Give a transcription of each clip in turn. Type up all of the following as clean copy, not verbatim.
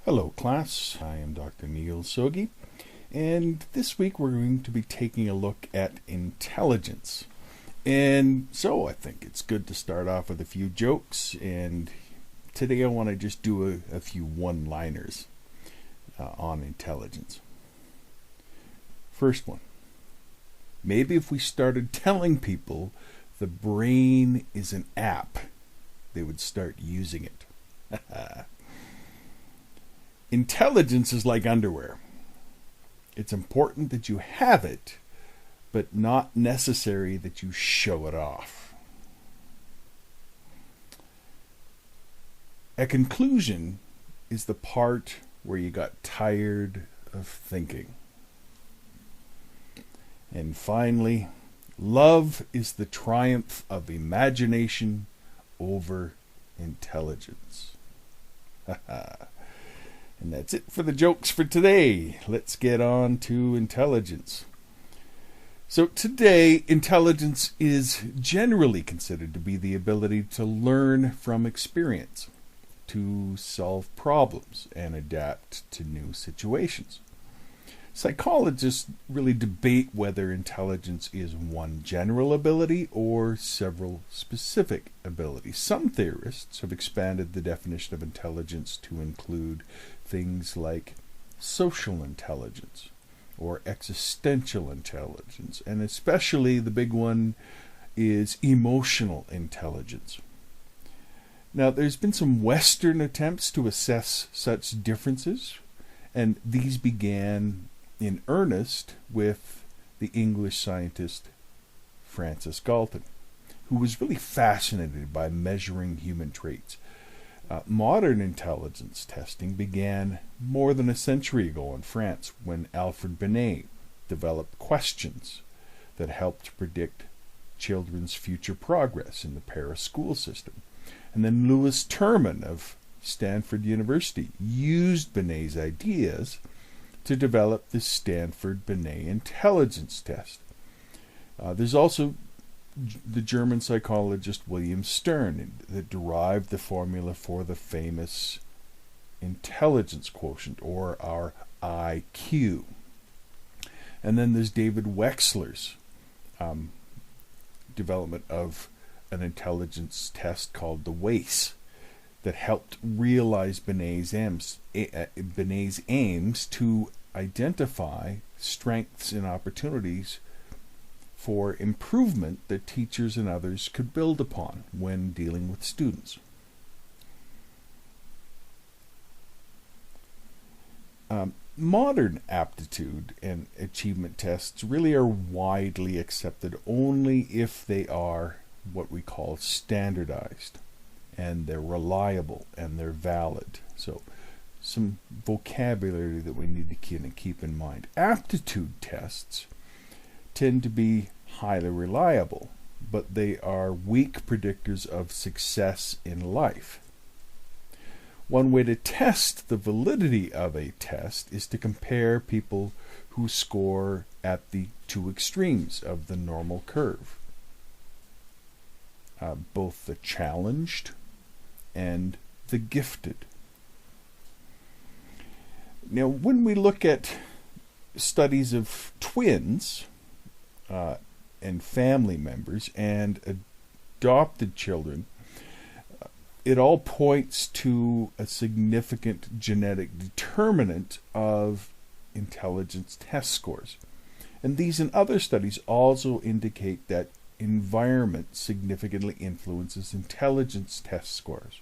Hello class, I am Dr. Neil Sogi, and this week we're going to be taking a look at intelligence. And so I think it's good to start off with a few jokes, and today I want to just do a few one-liners on intelligence. First one, maybe if we started telling people the brain is an app, they would start using it. Intelligence is like underwear. It's important that you have it, but not necessary that you show it off. A conclusion is the part where you got tired of thinking. And finally, love is the triumph of imagination over intelligence. And that's it for the jokes for today. Let's get on to intelligence. So today, intelligence is generally considered to be the ability to learn from experience, to solve problems, and adapt to new situations. Psychologists really debate whether intelligence is one general ability or several specific abilities. Some theorists have expanded the definition of intelligence to include things like social intelligence or existential intelligence, and especially the big one is emotional intelligence. Now, there's been some Western attempts to assess such differences, and these began in earnest with the English scientist Francis Galton, who was really fascinated by measuring human traits. Modern intelligence testing began more than a century ago in France when Alfred Binet developed questions that helped predict children's future progress in the Paris school system. And then Louis Terman of Stanford University used Binet's ideas to develop the Stanford-Binet intelligence test. There's also the German psychologist William Stern that derived the formula for the famous intelligence quotient, or our IQ. And then there's David Wexler's development of an intelligence test called the WACE that helped realize Binet's aims to identify strengths and opportunities for improvement that teachers and others could build upon when dealing with students. Modern aptitude and achievement tests really are widely accepted only if they are what we call standardized, and they're reliable and they're valid. So some vocabulary that we need to keep in mind. Aptitude tests tend to be highly reliable, but they are weak predictors of success in life. One way to test the validity of a test is to compare people who score at the two extremes of the normal curve, both the challenged and the gifted. Now, when we look at studies of twins and family members and adopted children, it all points to a significant genetic determinant of intelligence test scores. And these and other studies also indicate that environment significantly influences intelligence test scores.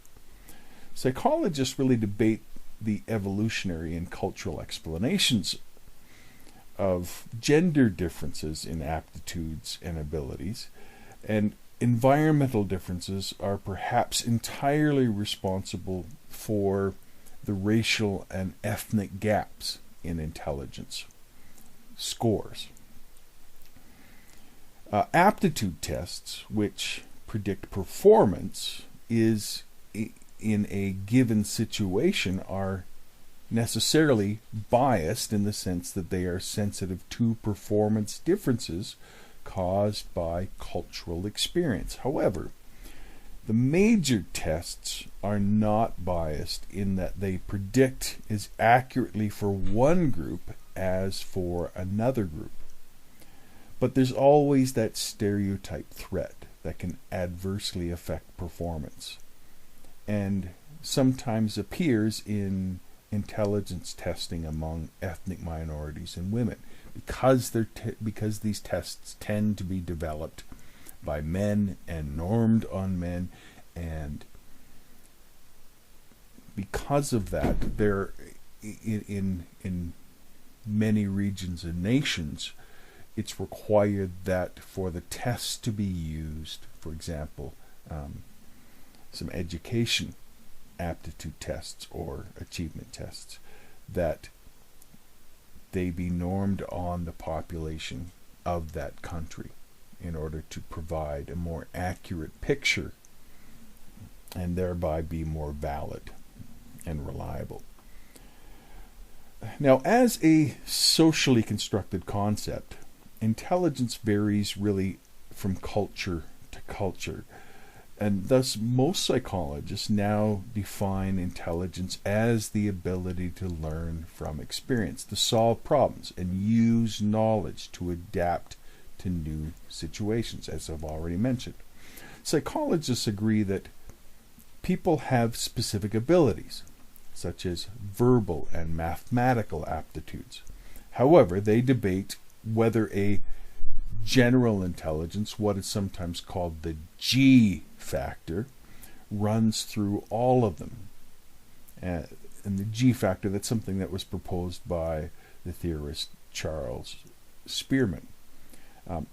Psychologists really debate the evolutionary and cultural explanations of gender differences in aptitudes and abilities, and environmental differences are perhaps entirely responsible for the racial and ethnic gaps in intelligence scores. Aptitude tests, which predict performance in a given situation, are necessarily biased in the sense that they are sensitive to performance differences caused by cultural experience. However, The major tests are not biased in that they predict as accurately for one group as for another group. But there's always that stereotype threat that can adversely affect performance, and sometimes appears in intelligence testing among ethnic minorities and women, because these tests tend to be developed by men and normed on men, and because of that, there in many regions and nations, it's required that for the tests to be used, for example, some education aptitude tests or achievement tests, that they be normed on the population of that country in order to provide a more accurate picture and thereby be more valid and reliable. Now, as a socially constructed concept, intelligence varies really from culture to culture, and thus most psychologists now define intelligence as the ability to learn from experience, to solve problems, and use knowledge to adapt to new situations, as I've already mentioned. Psychologists agree that people have specific abilities, such as verbal and mathematical aptitudes. However, they debate whether a general intelligence, what is sometimes called the G factor, runs through all of them. And the G factor, that's something that was proposed by the theorist Charles Spearman.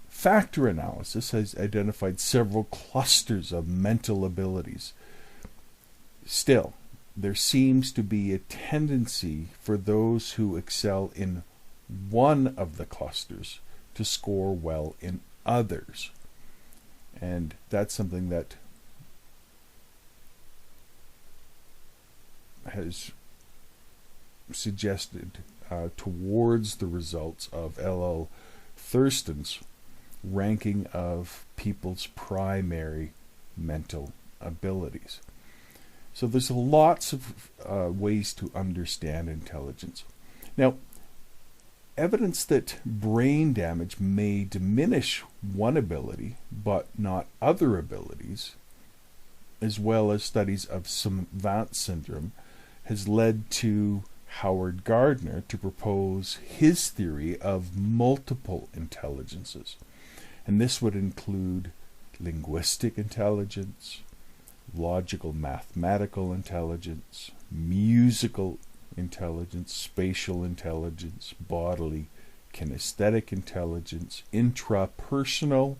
Factor analysis has identified several clusters of mental abilities. Still, there seems to be a tendency for those who excel in one of the clusters to score well in others. And that's something that has suggested towards the results of L.L. Thurston's ranking of people's primary mental abilities. So there's lots of ways to understand intelligence. Now, evidence that brain damage may diminish one ability but not other abilities, as well as studies of savant syndrome, has led to Howard Gardner to propose his theory of multiple intelligences. And this would include linguistic intelligence, logical mathematical intelligence, musical intelligence, spatial intelligence, bodily kinesthetic intelligence, intrapersonal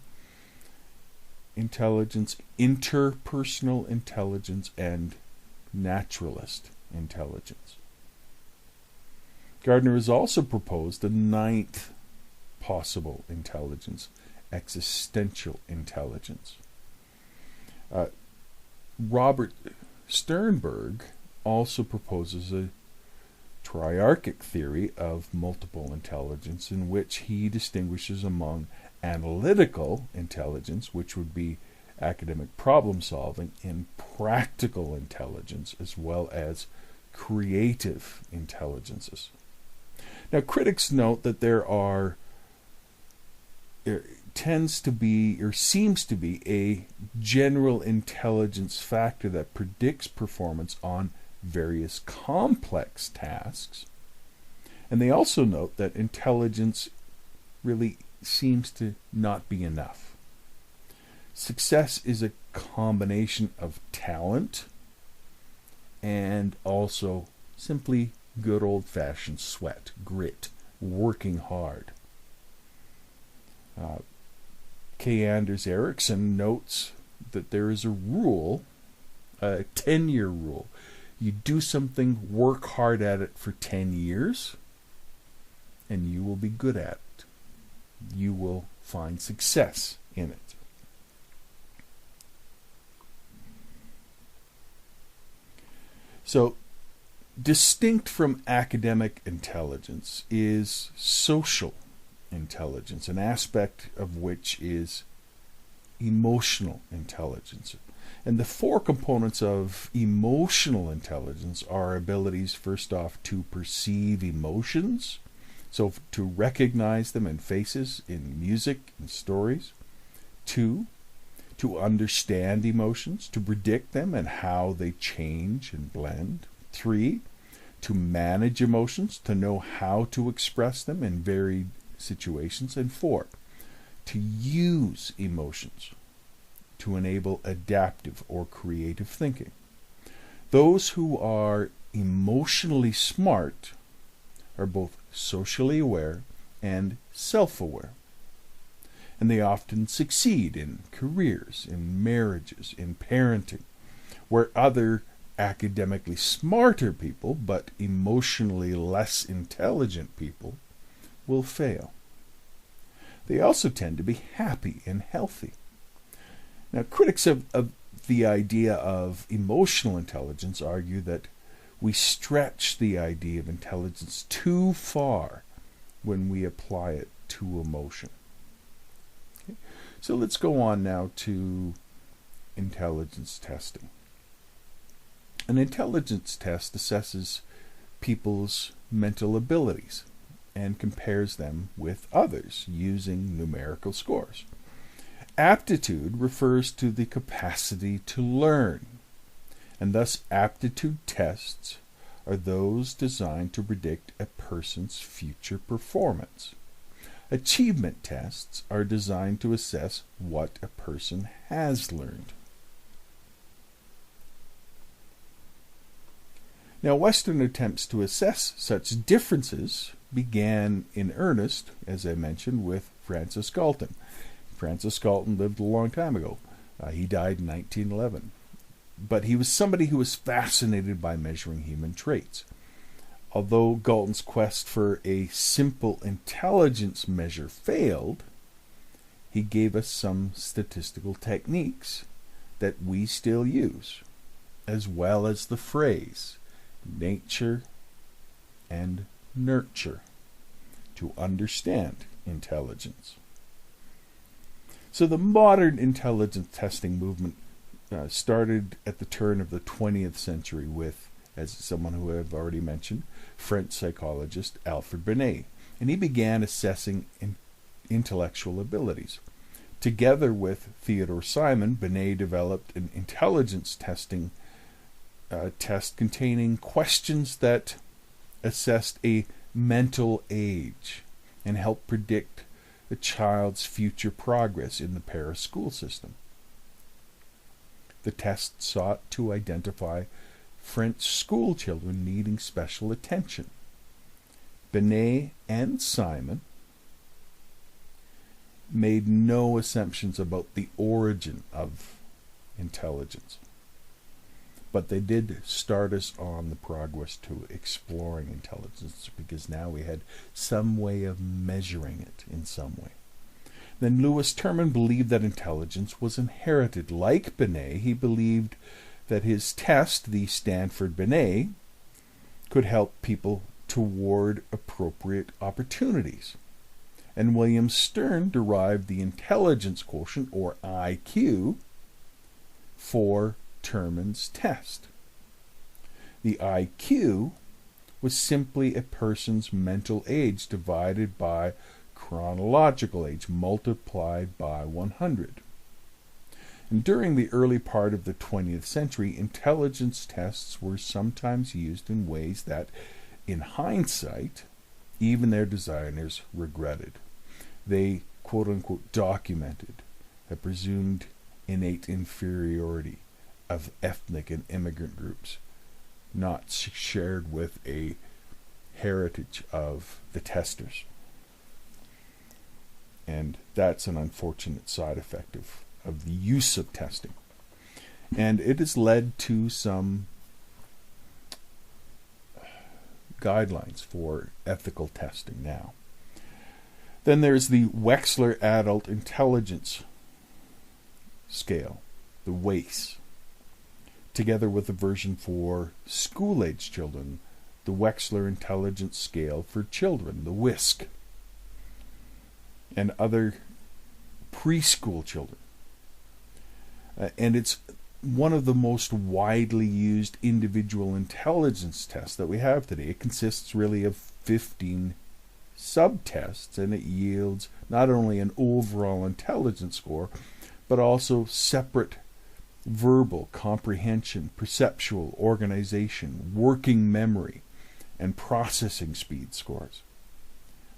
intelligence, interpersonal intelligence, and naturalist intelligence. Gardner has also proposed a ninth possible intelligence, existential intelligence. Robert Sternberg also proposes a triarchic theory of multiple intelligence, in which he distinguishes among analytical intelligence, which would be academic problem solving, and practical intelligence, as well as creative intelligences. Now, critics note that there seems to be a general intelligence factor that predicts performance on various complex tasks. And they also note that intelligence really seems to not be enough. Success is a combination of talent and also simply good old-fashioned sweat, grit, working hard. K. Anders Ericsson notes that there is a rule, a 10-year rule. You do something, work hard at it for 10 years, and you will be good at it. You will find success in it. So, distinct from academic intelligence is social intelligence, an aspect of which is emotional intelligence. And the four components of emotional intelligence are abilities, first off, to perceive emotions, so to recognize them in faces, in music, in stories. 2, to understand emotions, to predict them and how they change and blend. 3, to manage emotions, to know how to express them in varied situations. And 4, to use emotions to enable adaptive or creative thinking. Those who are emotionally smart are both socially aware and self-aware. And they often succeed in careers, in marriages, in parenting, where other academically smarter people, but emotionally less intelligent people, will fail. They also tend to be happy and healthy. Now, critics of the idea of emotional intelligence argue that we stretch the idea of intelligence too far when we apply it to emotion. Okay? So let's go on now to intelligence testing. An intelligence test assesses people's mental abilities and compares them with others using numerical scores. Aptitude refers to the capacity to learn, and thus aptitude tests are those designed to predict a person's future performance. Achievement tests are designed to assess what a person has learned. Now, Western attempts to assess such differences began in earnest, as I mentioned, with Francis Galton. Francis Galton lived a long time ago. He died in 1911. But he was somebody who was fascinated by measuring human traits. Although Galton's quest for a simple intelligence measure failed, he gave us some statistical techniques that we still use, as well as the phrase nature and nurture to understand intelligence. So the modern intelligence testing movement started at the turn of the 20th century with, as someone who I've already mentioned, French psychologist Alfred Binet. And he began assessing intellectual abilities. Together with Theodore Simon, Binet developed an intelligence testing test containing questions that assessed a mental age and helped predict the child's future progress in the Paris school system. The test sought to identify French school children needing special attention. Binet and Simon made no assumptions about the origin of intelligence, but they did start us on the progress to exploring intelligence, because now we had some way of measuring it in some way. Then Louis Terman believed that intelligence was inherited. Like Binet, he believed that his test, the Stanford-Binet, could help people toward appropriate opportunities. And William Stern derived the intelligence quotient, or IQ, for Terman's test. The IQ was simply a person's mental age divided by chronological age multiplied by 100. And during the early part of the 20th century, intelligence tests were sometimes used in ways that, in hindsight, even their designers regretted. They, quote-unquote, documented a presumed innate inferiority of ethnic and immigrant groups, not shared with a heritage of the testers. And that's an unfortunate side effect of the use of testing. And it has led to some guidelines for ethical testing now. Then there's the Wechsler Adult Intelligence Scale, the WAIS, together with a version for school-age children, the Wechsler Intelligence Scale for Children, the WISC, and other preschool children. And it's one of the most widely used individual intelligence tests that we have today. It consists really of 15 subtests, and it yields not only an overall intelligence score, but also separate verbal, comprehension, perceptual, organization, working memory, and processing speed scores.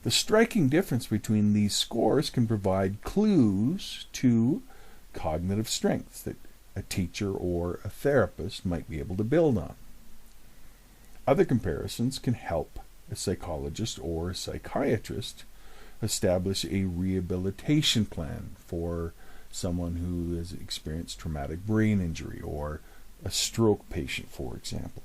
The striking difference between these scores can provide clues to cognitive strengths that a teacher or a therapist might be able to build on. Other comparisons can help a psychologist or a psychiatrist establish a rehabilitation plan for someone who has experienced traumatic brain injury or a stroke patient, for example.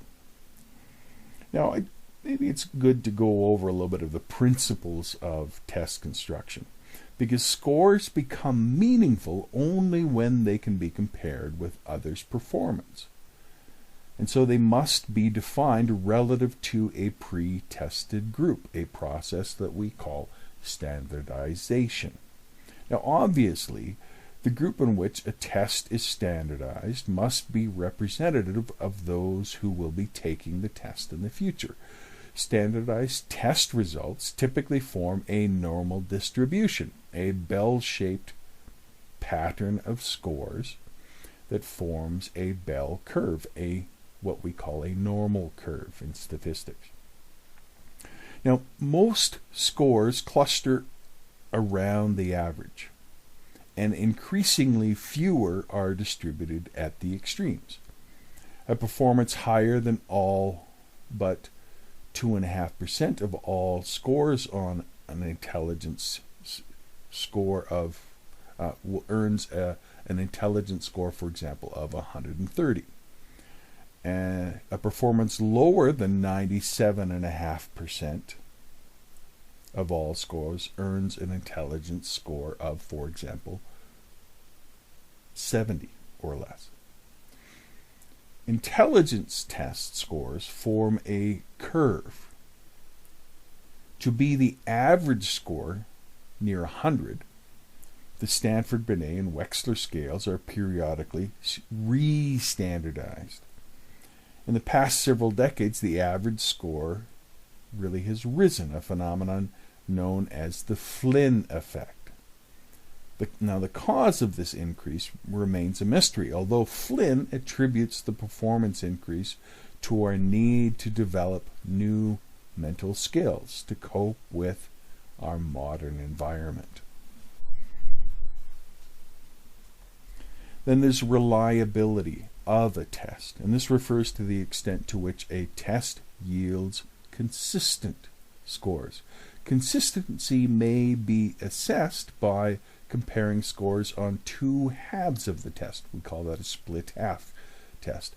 Now, maybe it's good to go over a little bit of the principles of test construction, because scores become meaningful only when they can be compared with others' performance. And so they must be defined relative to a pre-tested group, a process that we call standardization. Now, obviously, the group in which a test is standardized must be representative of those who will be taking the test in the future. Standardized test results typically form a normal distribution, a bell-shaped pattern of scores that forms a bell curve, what we call a normal curve in statistics. Now, most scores cluster around the average, and increasingly fewer are distributed at the extremes. A performance higher than all but 2.5% of all scores on an intelligence score of earns an intelligence score, for example, of 130. And a performance lower than 97.5% of all scores earns an intelligence score of, for example, 70 or less. Intelligence test scores form a curve. To be the average score near 100, the Stanford, Binet, and Wechsler scales are periodically re-standardized. In the past several decades, the average score really has risen, a phenomenon known as the Flynn effect. Now, the cause of this increase remains a mystery, although Flynn attributes the performance increase to our need to develop new mental skills to cope with our modern environment. Then there's reliability of a test, and this refers to the extent to which a test yields consistent scores. Consistency may be assessed by comparing scores on two halves of the test. We call that a split half test.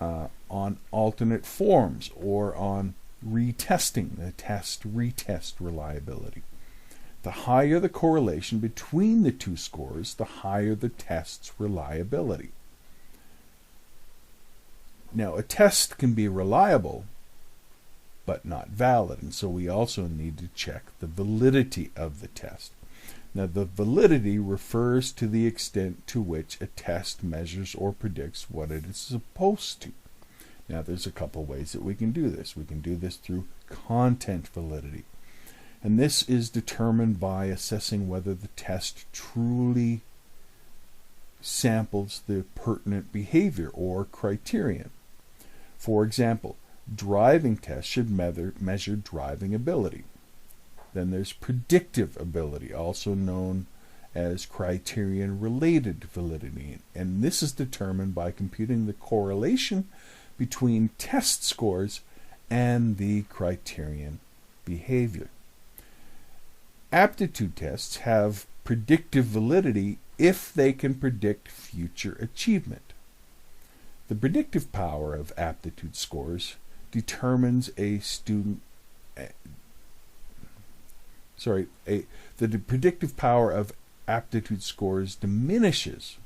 On alternate forms, or on retesting, the test-retest reliability. The higher the correlation between the two scores, the higher the test's reliability. Now, a test can be reliable, but not valid, and so we also need to check the validity of the test. Now, the validity refers to the extent to which a test measures or predicts what it is supposed to. Now, there's a couple ways that we can do this. We can do this through content validity, and this is determined by assessing whether the test truly samples the pertinent behavior or criterion. For example, driving tests should measure driving ability. Then there's predictive ability, also known as criterion-related validity, and this is determined by computing the correlation between test scores and the criterion behavior. Aptitude tests have predictive validity if they can predict future achievement. The predictive power of aptitude scores determines the predictive power of aptitude scores diminishes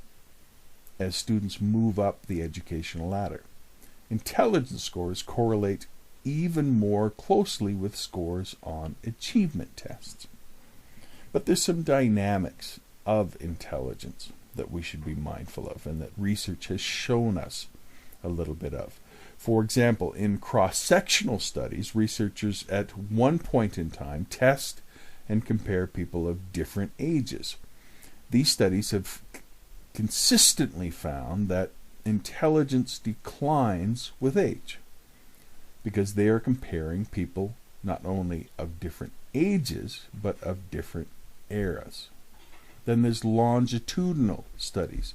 as students move up the educational ladder. Intelligence scores correlate even more closely with scores on achievement tests. But there's some dynamics of intelligence. that we should be mindful of and that research has shown us a little bit of. For example, in cross-sectional studies, researchers at one point in time test and compare people of different ages. These studies have consistently found that intelligence declines with age because they are comparing people not only of different ages but of different eras. Then there's longitudinal studies,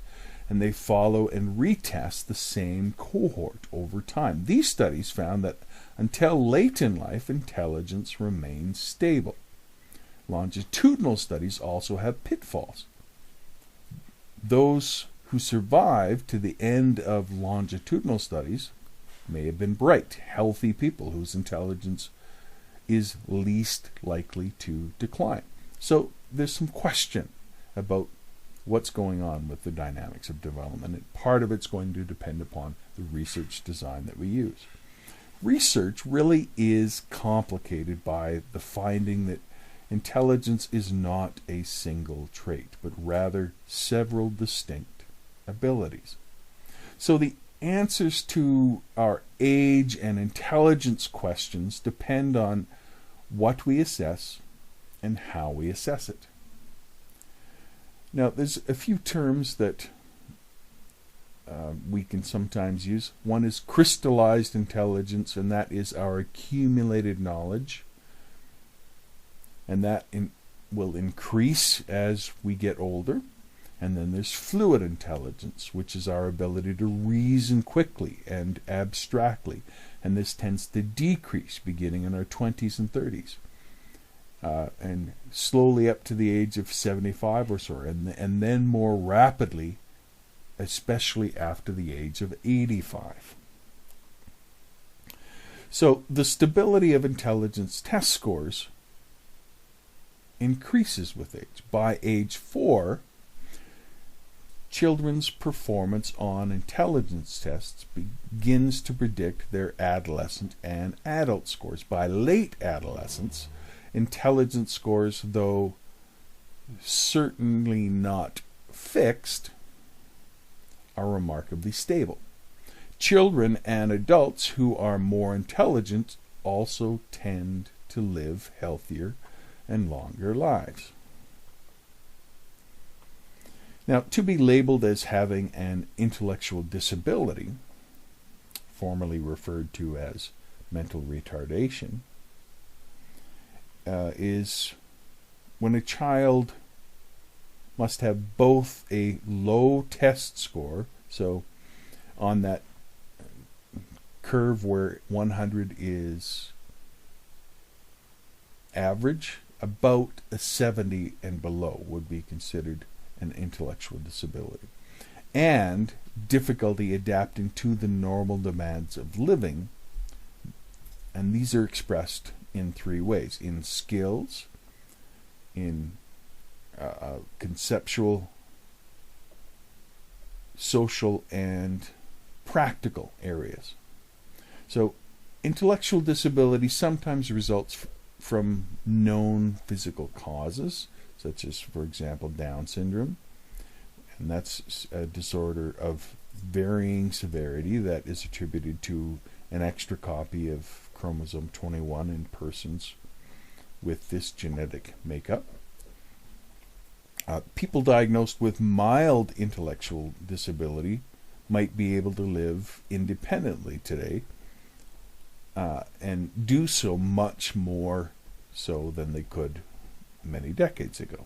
and they follow and retest the same cohort over time. These studies found that until late in life, intelligence remains stable. Longitudinal studies also have pitfalls. Those who survive to the end of longitudinal studies may have been bright, healthy people whose intelligence is least likely to decline. So there's some question about what's going on with the dynamics of development, and part of it's going to depend upon the research design that we use. Research really is complicated by the finding that intelligence is not a single trait, but rather several distinct abilities. So the answers to our age and intelligence questions depend on what we assess and how we assess it. Now, there's a few terms that we can sometimes use. One is crystallized intelligence, and that is our accumulated knowledge. And that will increase as we get older. And then there's fluid intelligence, which is our ability to reason quickly and abstractly. And this tends to decrease beginning in our 20s and 30s. And slowly up to the age of 75 or so, and then more rapidly, especially after the age of 85. So the stability of intelligence test scores increases with age. By age 4, children's performance on intelligence tests begins to predict their adolescent and adult scores. By late adolescence, intelligence scores, though certainly not fixed, are remarkably stable. Children and adults who are more intelligent also tend to live healthier and longer lives. Now, to be labeled as having an intellectual disability, formerly referred to as mental retardation, is when a child must have both a low test score, so on that curve where 100 is average, about a 70 and below would be considered an intellectual disability, and difficulty adapting to the normal demands of living. And these are expressed in 3 ways: in skills, in conceptual, social, and practical areas. So intellectual disability sometimes results from known physical causes, such as, for example, Down syndrome. And that's a disorder of varying severity that is attributed to an extra copy of chromosome 21 in persons with this genetic makeup. People diagnosed with mild intellectual disability might be able to live independently today, and do so much more so than they could many decades ago.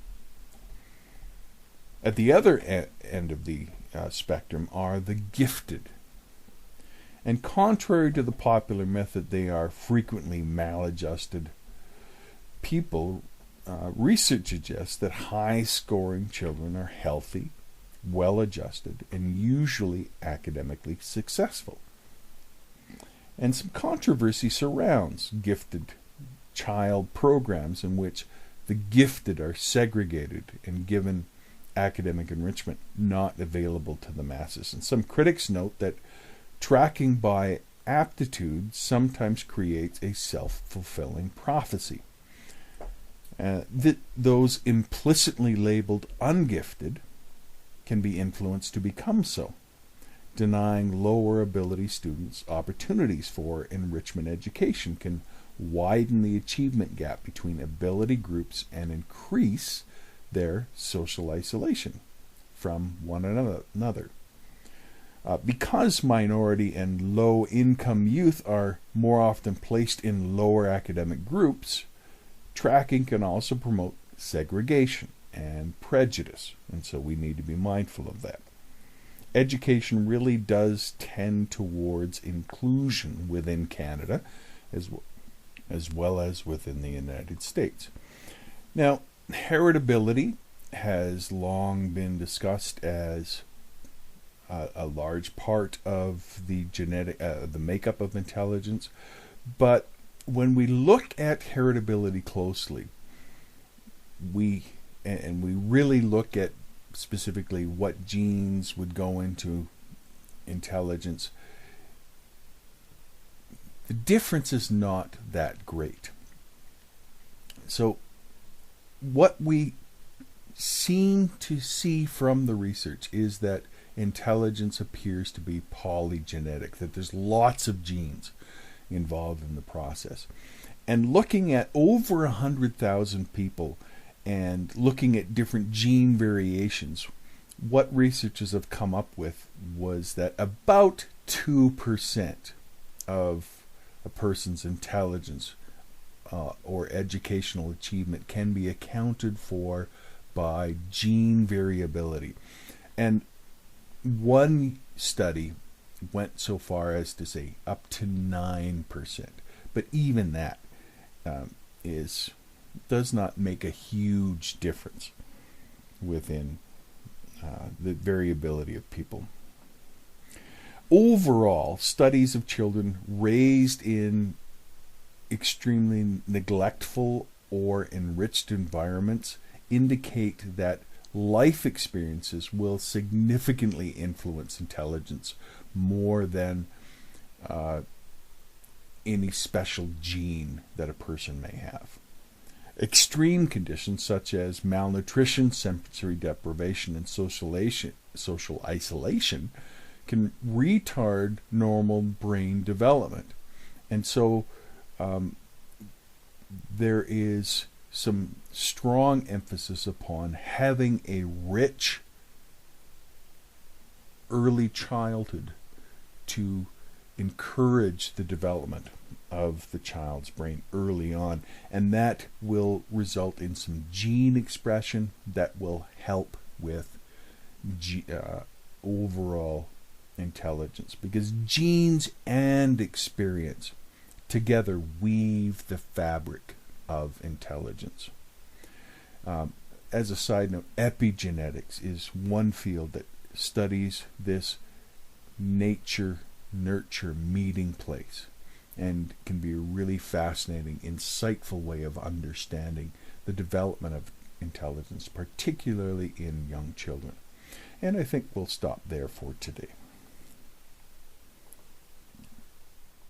At the other end of the spectrum are the gifted. And contrary to the popular myth that they are frequently maladjusted people, research suggests that high-scoring children are healthy, well-adjusted, and usually academically successful. And some controversy surrounds gifted child programs in which the gifted are segregated and given academic enrichment not available to the masses. And some critics note that tracking by aptitude sometimes creates a self-fulfilling prophecy. That those implicitly labeled ungifted can be influenced to become so, denying lower ability students opportunities for enrichment education can widen the achievement gap between ability groups and increase their social isolation from one another. Because minority and low-income youth are more often placed in lower academic groups, tracking can also promote segregation and prejudice, and so we need to be mindful of that. Education really does tend towards inclusion within Canada as well as within the United States. Now, heritability has long been discussed as a large part of the the makeup of intelligence, but when we look at heritability closely, we really look at specifically what genes would go into intelligence, the difference is not that great. So what we seem to see from the research is that intelligence appears to be polygenetic, that there's lots of genes involved in the process. And looking at over 100,000 people and looking at different gene variations, what researchers have come up with was that about 2% of a person's intelligence or educational achievement can be accounted for by gene variability. And one study went so far as to say up to 9%. But even that does not make a huge difference within the variability of people. Overall, studies of children raised in extremely neglectful or enriched environments indicate that life experiences will significantly influence intelligence more than any special gene that a person may have. Extreme conditions such as malnutrition, sensory deprivation, and social isolation can retard normal brain development. And so there is some strong emphasis upon having a rich early childhood to encourage the development of the child's brain early on, and that will result in some gene expression that will help with overall intelligence, because genes and experience together weave the fabric of intelligence. As a side note, epigenetics is one field that studies this nature-nurture meeting place and can be a really fascinating, insightful way of understanding the development of intelligence, particularly in young children. And I think we'll stop there for today.